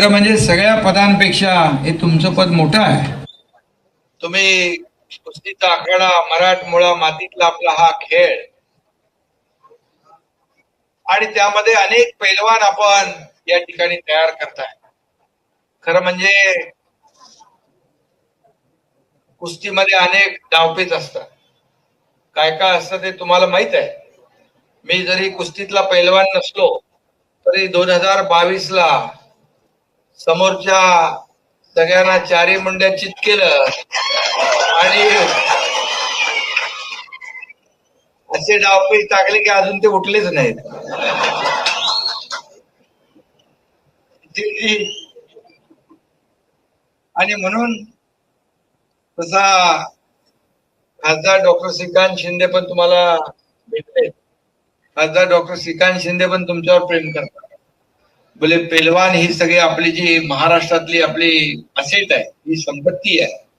खरं म्हणजे सगळ्या पदांपेक्षा हे तुमचं पद मोठं आहे. तुम्ही कुस्तीचा आखाडा, मराठमोळा मातीतला आपला हा खेळ आणि त्यामध्ये अनेक पैलवान आपण या ठिकाणी तयार करताय. खरं म्हणजे कुस्तीमध्ये अनेक डावपेच असतात. काय काय असतं ते तुम्हाला माहित आहे. मी जरी कुस्तीतला पैलवान नसलो तरी 2022 ला समोरच्या सगळ्यांना चारी मुंड्या चित केलं आणि असे डावपेच टाकले की अजून ते उठलेच नाहीत. आणि म्हणून तसा खासदार डॉक्टर श्रीकांत शिंदे पण तुम्हाला भेटले. खासदार डॉक्टर श्रीकांत शिंदे पण तुमच्यावर प्रेम करतात. बोले पेलवान ही सगळी आपली जी महाराष्ट्रातली आपली असेट आहे, ही संपत्ती आहे.